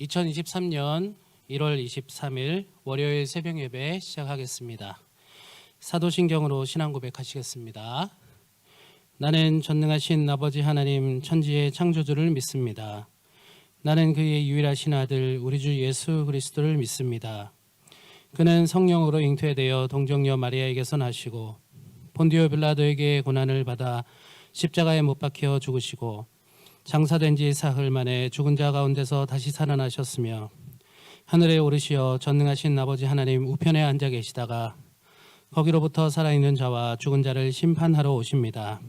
2023년 1월 23일 월요일 새벽 예배 시작하겠습니다. 사도신경으로 신앙 고백하시겠습니다. 나는 전능하신 아버지 하나님 천지의 창조주를 믿습니다. 나는 그의 유일하신 아들 우리 주 예수 그리스도를 믿습니다. 그는 성령으로 잉태되어 동정녀 마리아에게서 나시고 본디오 빌라도에게 고난을 받아 십자가에 못 박혀 죽으시고 장사된 지 사흘 만에 죽은 자 가운데서 다시 살아나셨으며 하늘에 오르시어 전능하신 아버지 하나님 우편에 앉아 계시다가 거기로부터 살아있는 자와 죽은 자를 심판하러 오십니다.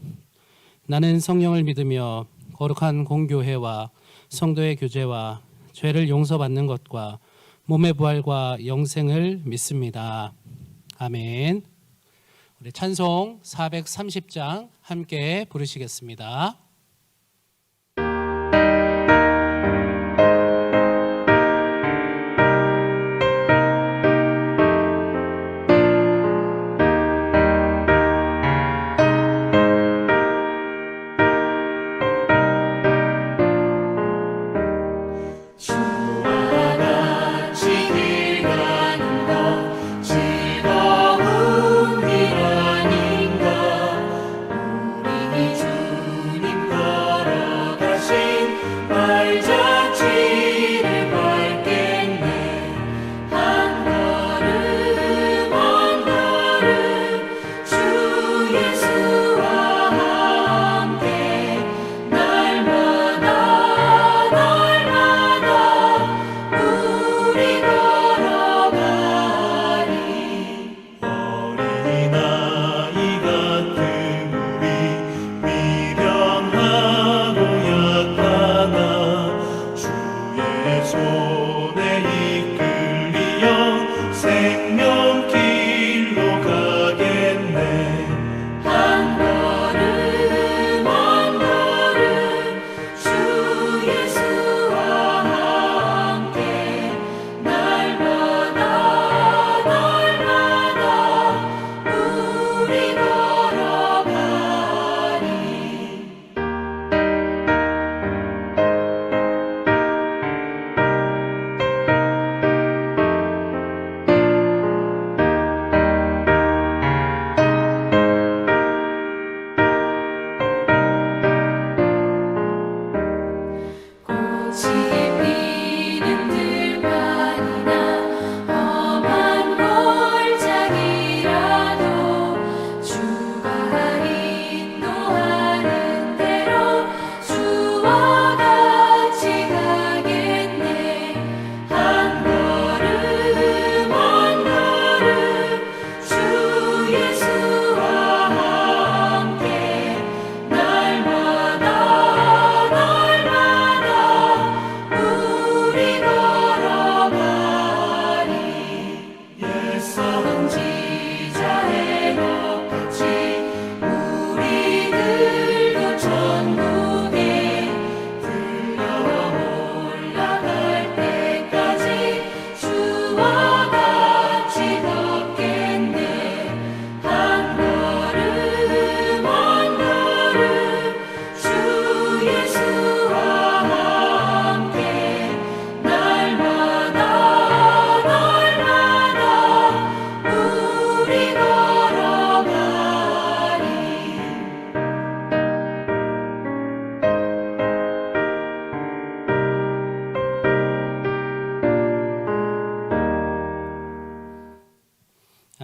나는 성령을 믿으며 거룩한 공교회와 성도의 교제와 죄를 용서받는 것과 몸의 부활과 영생을 믿습니다. 아멘. 우리 찬송 430장 함께 부르시겠습니다.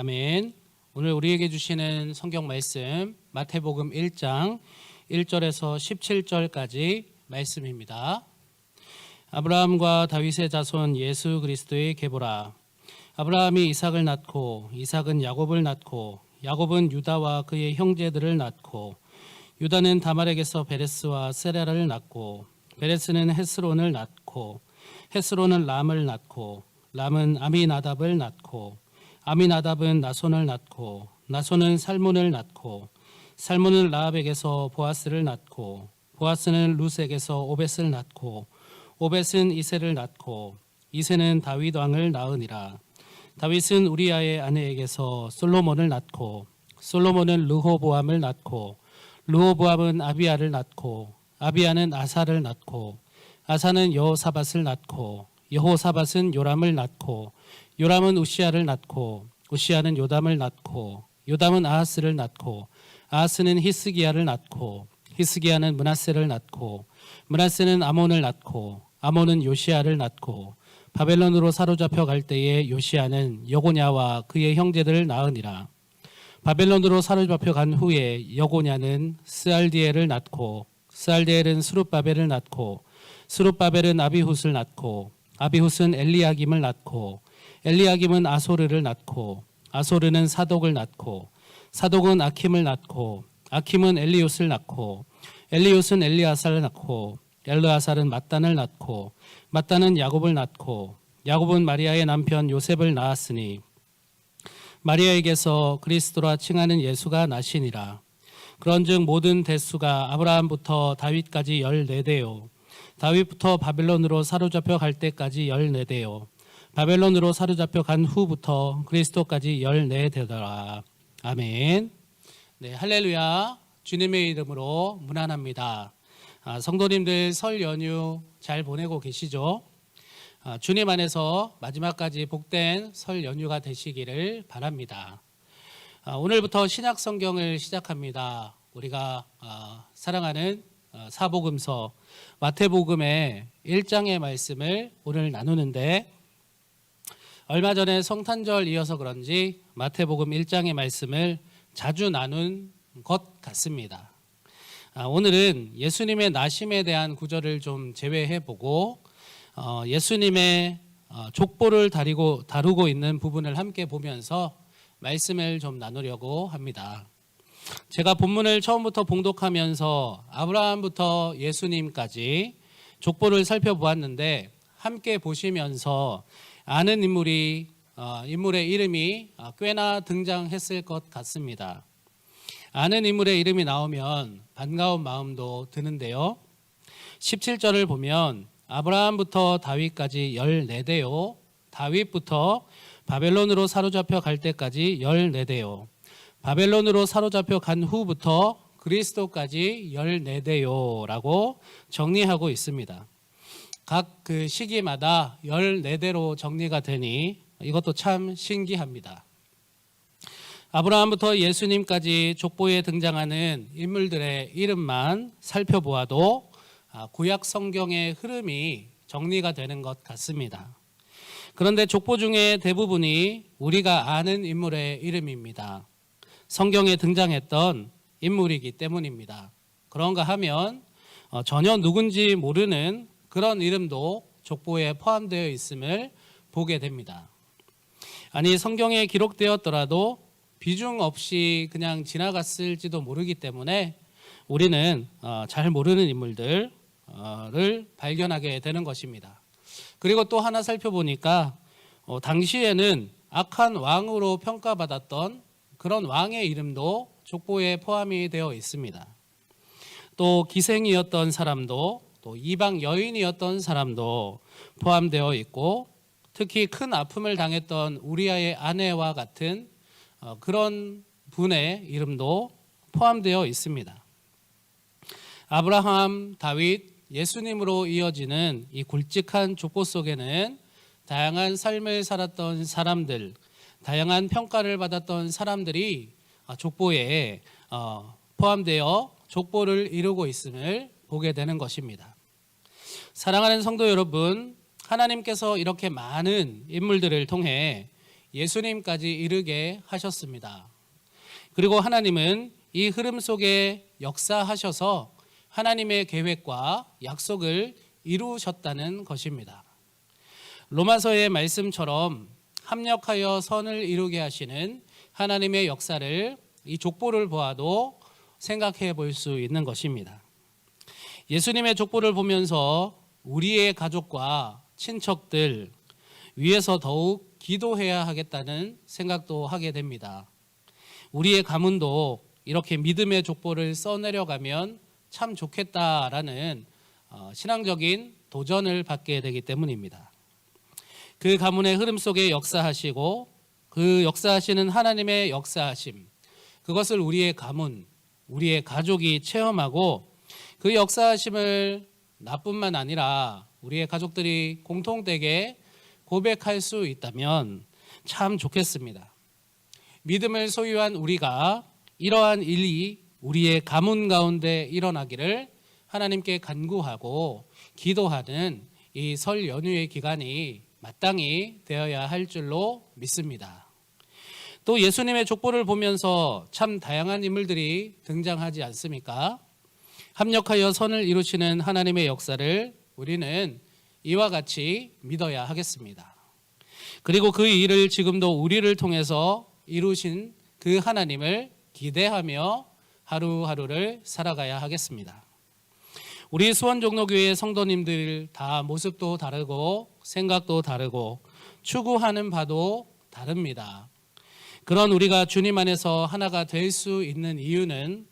아멘. 오늘 우리에게 주시는 성경 말씀 마태복음 1장 1절에서 17절까지 말씀입니다. 아브라함과 다윗의 자손 예수 그리스도의 계보라. 아브라함이 이삭을 낳고 이삭은 야곱을 낳고 야곱은 유다와 그의 형제들을 낳고 유다는 다말에게서 베레스와 세라를 낳고 베레스는 헤스론을 낳고 헤스론은 람을 낳고 람은 아미나답을 낳고 아미나답은 나손을 낳고 나손은 살몬을 낳고 살몬은 라합에게서 보아스를 낳고 보아스는 룻에게서 오벳을 낳고 오벳은 이새를 낳고 이새는 다윗 왕을 낳으니라. 다윗은 우리아의 아내에게서 솔로몬을 낳고 솔로몬은 르호보암을 낳고 르호보암은 아비야를 낳고 아비야는 아사를 낳고 아사는 여호사밧을 낳고 여호사밧은 요람을 낳고 요람은 우시야를 낳고 우시야는 요담을 낳고 요담은 아하스를 낳고 아하스는 히스기야를 낳고 히스기야는 므낫세를 낳고 므낫세는 아몬을 낳고 아몬은 요시야를 낳고 바벨론으로 사로잡혀 갈 때에 요시야는 여고냐와 그의 형제들을 낳으니라. 바벨론으로 사로잡혀 간 후에 여고냐는 스알디엘을 낳고 스알디엘은 스룹바벨을 낳고 스룹바벨은 아비훗을 낳고 아비훗은 엘리야김을 낳고 엘리야김은 아소르를 낳고 아소르는 사독을 낳고 사독은 아킴을 낳고 아킴은 엘리웃을 낳고 엘리웃은 엘리아살을 낳고 엘르아살은 mat단을 낳고 mat단은 야곱을 낳고 야곱은 마리아의 남편 요셉을 낳았으니 마리아에게서 그리스도라 칭하는 예수가 나시니라. 그런즉 모든 대수가 아브라함부터 다윗까지 14대요 다윗부터 바벨론으로 사로잡혀 갈 때까지 14대요 바벨론으로 사로잡혀 간 후부터 그리스도까지 14대더라. 아멘. 네, 할렐루야. 주님의 이름으로 문안합니다. 성도님들 설 연휴 잘 보내고 계시죠? 주님 안에서 마지막까지 복된 설 연휴가 되시기를 바랍니다. 오늘부터 신약 성경을 시작합니다. 우리가 사랑하는 사복음서 마태복음의 1장의 말씀을 오늘 나누는데 얼마 전에 성탄절 이어서 그런지 마태복음 1장의 말씀을 자주 나눈 것 같습니다. 오늘은 예수님의 나심에 대한 구절을 좀 제외해보고 예수님의 족보를 다루고 있는 부분을 함께 보면서 말씀을 좀 나누려고 합니다. 제가 본문을 처음부터 봉독하면서 아브라함부터 예수님까지 족보를 살펴보았는데 함께 보시면서 아는 인물의 이름이 꽤나 등장했을 것 같습니다. 아는 인물의 이름이 나오면 반가운 마음도 드는데요. 17절을 보면 아브라함부터 다윗까지 14대요. 다윗부터 바벨론으로 사로잡혀 갈 때까지 14대요. 바벨론으로 사로잡혀 간 후부터 그리스도까지 14대요 라고 정리하고 있습니다. 각 그 시기마다 14대로 정리가 되니 이것도 참 신기합니다. 아브라함부터 예수님까지 족보에 등장하는 인물들의 이름만 살펴보아도 구약 성경의 흐름이 정리가 되는 것 같습니다. 그런데 족보 중에 대부분이 우리가 아는 인물의 이름입니다. 성경에 등장했던 인물이기 때문입니다. 그런가 하면 전혀 누군지 모르는 그런 이름도 족보에 포함되어 있음을 보게 됩니다. 아니, 성경에 기록되었더라도 비중 없이 그냥 지나갔을지도 모르기 때문에 우리는 잘 모르는 인물들을 발견하게 되는 것입니다. 그리고 또 하나 살펴보니까 당시에는 악한 왕으로 평가받았던 그런 왕의 이름도 족보에 포함이 되어 있습니다. 또 기생이었던 사람도 또 이방 여인이었던 사람도 포함되어 있고 특히 큰 아픔을 당했던 우리아의 아내와 같은 그런 분의 이름도 포함되어 있습니다. 아브라함, 다윗, 예수님으로 이어지는 이 굵직한 족보 속에는 다양한 삶을 살았던 사람들, 다양한 평가를 받았던 사람들이 족보에 포함되어 족보를 이루고 있음을 보게 되는 것입니다. 사랑하는 성도 여러분, 하나님께서 이렇게 많은 인물들을 통해 예수님까지 이르게 하셨습니다. 그리고 하나님은 이 흐름 속에 역사하셔서 하나님의 계획과 약속을 이루셨다는 것입니다. 로마서의 말씀처럼 합력하여 선을 이루게 하시는 하나님의 역사를 이 족보를 보아도 생각해 볼 수 있는 것입니다. 예수님의 족보를 보면서 우리의 가족과 친척들 위해서 더욱 기도해야 하겠다는 생각도 하게 됩니다. 우리의 가문도 이렇게 믿음의 족보를 써내려가면 참 좋겠다라는 신앙적인 도전을 받게 되기 때문입니다. 그 가문의 흐름 속에 역사하시고 그 역사하시는 하나님의 역사하심, 그것을 우리의 가문, 우리의 가족이 체험하고 그 역사하심을 나뿐만 아니라 우리의 가족들이 공통되게 고백할 수 있다면 참 좋겠습니다. 믿음을 소유한 우리가 이러한 일이 우리의 가문 가운데 일어나기를 하나님께 간구하고 기도하는 이 설 연휴의 기간이 마땅히 되어야 할 줄로 믿습니다. 또 예수님의 족보를 보면서 참 다양한 인물들이 등장하지 않습니까? 합력하여 선을 이루시는 하나님의 역사를 우리는 이와 같이 믿어야 하겠습니다. 그리고 그 일을 지금도 우리를 통해서 이루신 그 하나님을 기대하며 하루하루를 살아가야 하겠습니다. 우리 수원종로교회 성도님들 다 모습도 다르고 생각도 다르고 추구하는 바도 다릅니다. 그런 우리가 주님 안에서 하나가 될 수 있는 이유는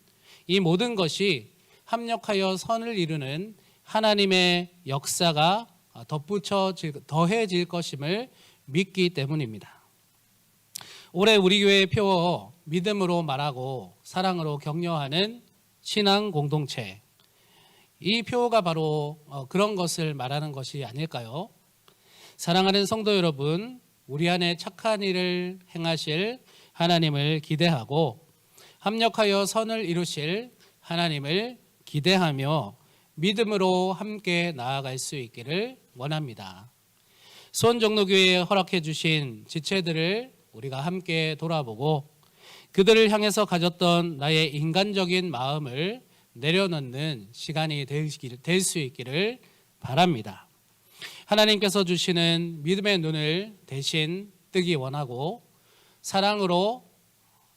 이 모든 것이 합력하여 선을 이루는 하나님의 역사가 더해질 것임을 믿기 때문입니다. 올해 우리 교회의 표 믿음으로 말하고 사랑으로 격려하는 신앙 공동체, 이 표가 바로 그런 것을 말하는 것이 아닐까요? 사랑하는 성도 여러분, 우리 안에 착한 일을 행하실 하나님을 기대하고 합력하여 선을 이루실 하나님을 기대하며 믿음으로 함께 나아갈 수 있기를 원합니다. 수원종로교회에 허락해 주신 지체들을 우리가 함께 돌아보고 그들을 향해서 가졌던 나의 인간적인 마음을 내려놓는 시간이 될 수 있기를 바랍니다. 하나님께서 주시는 믿음의 눈을 대신 뜨기 원하고 사랑으로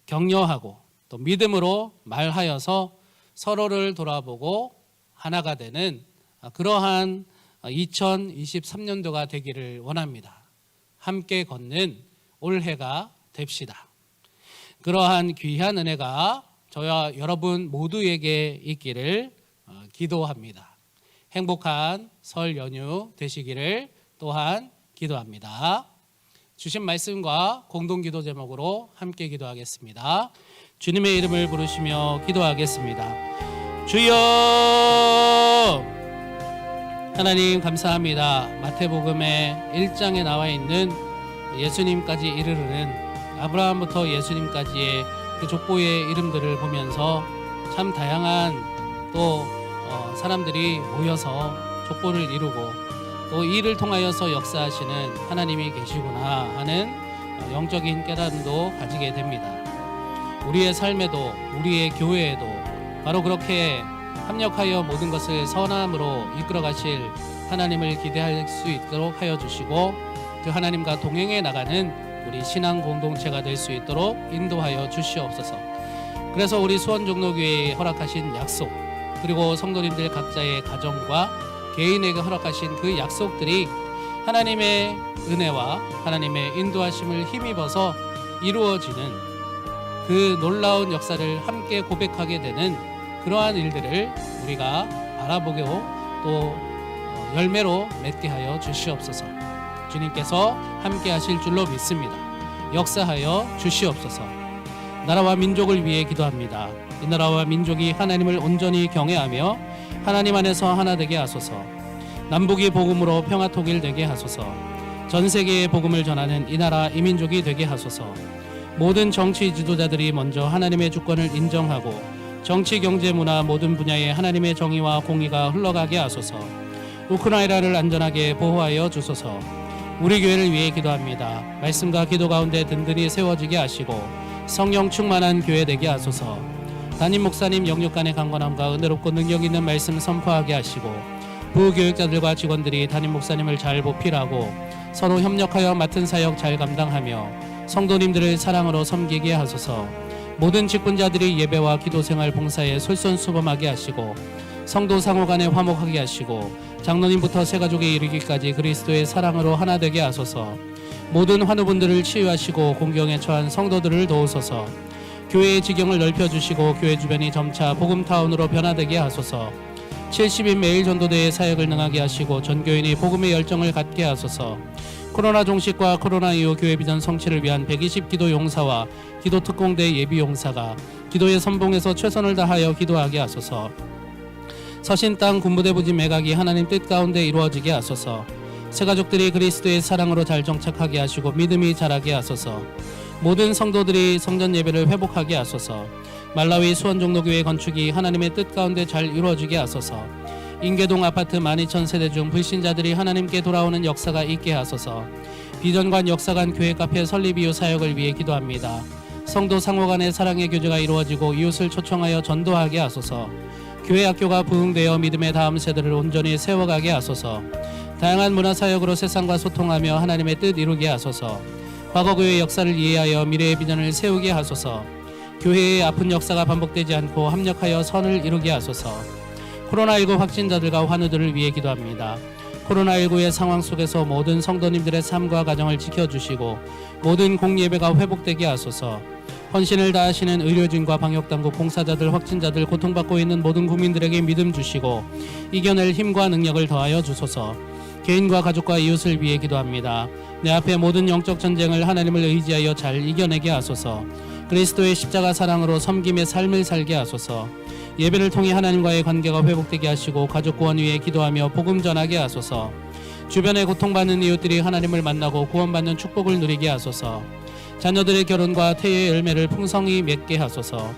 격려하고 또 믿음으로 말하여서 서로를 돌아보고 하나가 되는 그러한 2023년도가 되기를 원합니다. 함께 걷는 올해가 됩시다. 그러한 귀한 은혜가 저와 여러분 모두에게 있기를 기도합니다. 행복한 설 연휴 되시기를 또한 기도합니다. 주신 말씀과 공동기도 제목으로 함께 기도하겠습니다. 주님의 이름을 부르시며 기도하겠습니다. 주여! 하나님 감사합니다. 마태복음의 1장에 나와 있는 예수님까지 이르르는 아브라함부터 예수님까지의 그 족보의 이름들을 보면서 참 다양한 또 사람들이 모여서 족보를 이루고 또 이를 통하여서 역사하시는 하나님이 계시구나 하는 영적인 깨달음도 가지게 됩니다. 우리의 삶에도 우리의 교회에도 바로 그렇게 합력하여 모든 것을 선함으로 이끌어 가실 하나님을 기대할 수 있도록 하여 주시고 그 하나님과 동행해 나가는 우리 신앙 공동체가 될 수 있도록 인도하여 주시옵소서. 그래서 우리 수원종로교회에 허락하신 약속 그리고 성도님들 각자의 가정과 개인에게 허락하신 그 약속들이 하나님의 은혜와 하나님의 인도하심을 힘입어서 이루어지는 그 놀라운 역사를 함께 고백하게 되는 그러한 일들을 우리가 바라보고 또 열매로 맺게 하여 주시옵소서. 주님께서 함께 하실 줄로 믿습니다. 역사하여 주시옵소서. 나라와 민족을 위해 기도합니다. 이 나라와 민족이 하나님을 온전히 경외하며 하나님 안에서 하나 되게 하소서. 남북이 복음으로 평화통일 되게 하소서. 전 세계에 복음을 전하는 이 나라 이 민족이 되게 하소서. 모든 정치 지도자들이 먼저 하나님의 주권을 인정하고 정치, 경제, 문화 모든 분야에 하나님의 정의와 공의가 흘러가게 하소서. 우크라이나를 안전하게 보호하여 주소서. 우리 교회를 위해 기도합니다. 말씀과 기도 가운데 든든히 세워지게 하시고 성령 충만한 교회 되게 하소서. 담임 목사님 영육간의 강건함과 은혜롭고 능력 있는 말씀 선포하게 하시고 부교육자들과 직원들이 담임 목사님을 잘 보필하고 서로 협력하여 맡은 사역 잘 감당하며 성도님들을 사랑으로 섬기게 하소서. 모든 직분자들이 예배와 기도 생활 봉사에 솔선수범하게 하시고 성도 상호 간에 화목하게 하시고 장로님부터 새가족에 이르기까지 그리스도의 사랑으로 하나 되게 하소서. 모든 환우분들을 치유하시고 공경에 처한 성도들을 도우소서. 교회의 지경을 넓혀주시고 교회 주변이 점차 복음타운으로 변화되게 하소서. 70인 매일 전도대의 사역을 능하게 하시고 전교인이 복음의 열정을 갖게 하소서. 코로나 종식과 코로나 이후 교회 비전 성취를 위한 120 기도 용사와 기도 특공대 예비 용사가 기도의 선봉에서 최선을 다하여 기도하게 하소서. 서신 땅 군부대 부지 매각이 하나님 뜻 가운데 이루어지게 하소서. 새 가족들이 그리스도의 사랑으로 잘 정착하게 하시고 믿음이 자라게 하소서. 모든 성도들이 성전 예배를 회복하게 하소서. 말라위 수원종로교회 건축이 하나님의 뜻 가운데 잘 이루어지게 하소서. 인계동 아파트 12,000세대 중 불신자들이 하나님께 돌아오는 역사가 있게 하소서. 비전관 역사관 교회 카페 설립 이후 사역을 위해 기도합니다. 성도 상호 간의 사랑의 교제가 이루어지고 이웃을 초청하여 전도하게 하소서. 교회 학교가 부흥되어 믿음의 다음 세대를 온전히 세워가게 하소서. 다양한 문화사역으로 세상과 소통하며 하나님의 뜻 이루게 하소서. 과거 교회의 역사를 이해하여 미래의 비전을 세우게 하소서. 교회의 아픈 역사가 반복되지 않고 합력하여 선을 이루게 하소서. 코로나19 확진자들과 환우들을 위해 기도합니다. 코로나19의 상황 속에서 모든 성도님들의 삶과 가정을 지켜주시고 모든 공예배가 회복되게 하소서. 헌신을 다하시는 의료진과 방역당국 봉사자들, 확진자들, 고통받고 있는 모든 국민들에게 믿음 주시고 이겨낼 힘과 능력을 더하여 주소서. 개인과 가족과 이웃을 위해 기도합니다. 내 앞에 모든 영적 전쟁을 하나님을 의지하여 잘 이겨내게 하소서. 그리스도의 십자가 사랑으로 섬김의 삶을 살게 하소서. 예배를 통해 하나님과의 관계가 회복되게 하시고 가족 구원 위해 기도하며 복음 전하게 하소서. 주변에 고통받는 이웃들이 하나님을 만나고 구원받는 축복을 누리게 하소서. 자녀들의 결혼과 태의 열매를 풍성히 맺게 하소서.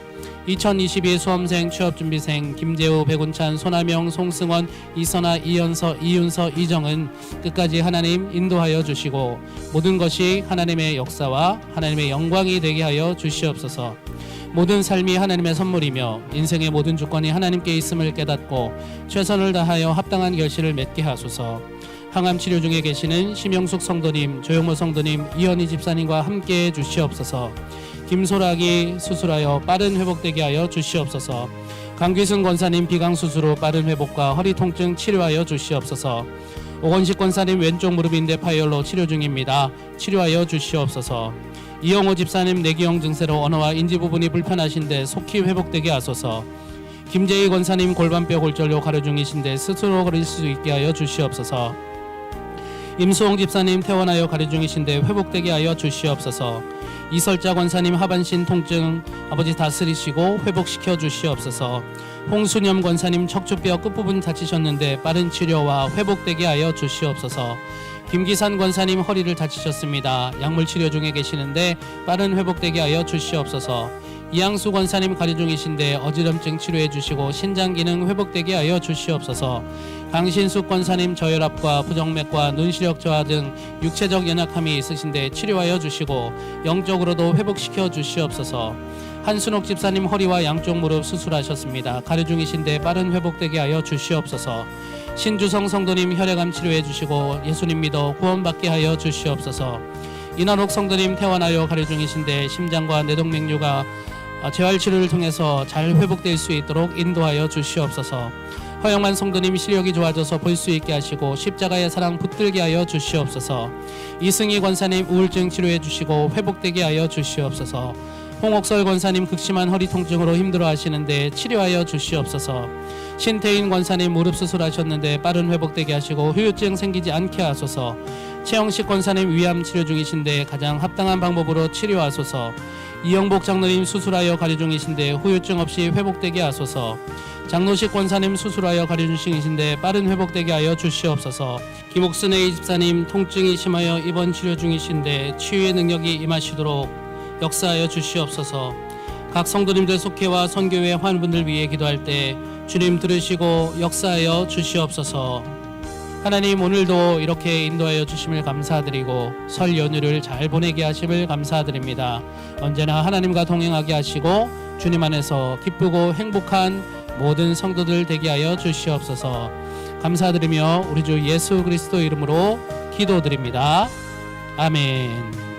2022 수험생, 취업준비생 김재우, 백운찬, 손하명, 송승원, 이선아, 이연서, 이윤서, 이정은 끝까지 하나님 인도하여 주시고 모든 것이 하나님의 역사와 하나님의 영광이 되게 하여 주시옵소서. 모든 삶이 하나님의 선물이며 인생의 모든 주권이 하나님께 있음을 깨닫고 최선을 다하여 합당한 결실을 맺게 하소서. 항암 치료 중에 계시는 심영숙 성도님, 조용호 성도님, 이현희 집사님과 함께해 주시옵소서. 김소락이 수술하여 빠른 회복되게 하여 주시옵소서. 강귀순 권사님 비강 수술 후 빠른 회복과 허리 통증 치료하여 주시옵소서. 오건식 권사님 왼쪽 무릎인대 파열로 치료 중입니다. 치료하여 주시옵소서. 이영호 집사님 내기형 증세로 언어와 인지 부분이 불편하신데 속히 회복되게 하소서. 김재희 권사님 골반뼈 골절로 가려 중이신데 스스로 걸을 수 있게 하여 주시옵소서. 임수홍 집사님 퇴원하여 가려 중이신데 회복되게 하여 주시옵소서. 이설자 권사님 하반신 통증 아버지 다스리시고 회복시켜 주시옵소서. 홍수념 권사님 척추뼈 끝부분 다치셨는데 빠른 치료와 회복되게 하여 주시옵소서. 김기산 권사님 허리를 다치셨습니다. 약물 치료 중에 계시는데 빠른 회복되게 하여 주시옵소서. 이양수 권사님 가려 중이신데 어지럼증 치료해 주시고 신장 기능 회복되게 하여 주시옵소서. 강신숙 권사님 저혈압과 부정맥과 눈시력 저하 등 육체적 연약함이 있으신데 치료하여 주시고 영적으로도 회복시켜 주시옵소서. 한순옥 집사님 허리와 양쪽 무릎 수술하셨습니다. 가려 중이신데 빠른 회복되게 하여 주시옵소서. 신주성 성도님 혈액암 치료해 주시고 예수님 믿어 구원받게 하여 주시옵소서. 이난옥 성도님 퇴원하여 가려 중이신데 심장과 내동맥류가 재활 치료를 통해서 잘 회복될 수 있도록 인도하여 주시옵소서. 허영만 성도님 시력이 좋아져서 볼 수 있게 하시고 십자가의 사랑 붙들게 하여 주시옵소서. 이승희 권사님 우울증 치료해 주시고 회복되게 하여 주시옵소서. 홍옥설 권사님 극심한 허리 통증으로 힘들어 하시는데 치료하여 주시옵소서. 신태인 권사님 무릎 수술하셨는데 빠른 회복되게 하시고 후유증 생기지 않게 하소서. 최영식 권사님 위암 치료 중이신데 가장 합당한 방법으로 치료하소서. 이영복 장로님 수술하여 가려 중이신데 후유증 없이 회복되게 하소서. 장로식 권사님 수술하여 가려 중이신데 빠른 회복되게 하여 주시옵소서. 김옥순 A 집사님 통증이 심하여 입원 치료 중이신데 치유의 능력이 임하시도록 역사하여 주시옵소서. 각 성도님들 속회와 선교회 환우분들 위해 기도할 때 주님 들으시고 역사하여 주시옵소서. 하나님 오늘도 이렇게 인도하여 주심을 감사드리고 설 연휴를 잘 보내게 하심을 감사드립니다. 언제나 하나님과 동행하게 하시고 주님 안에서 기쁘고 행복한 모든 성도들 되게 하여 주시옵소서. 감사드리며 우리 주 예수 그리스도 이름으로 기도드립니다. 아멘.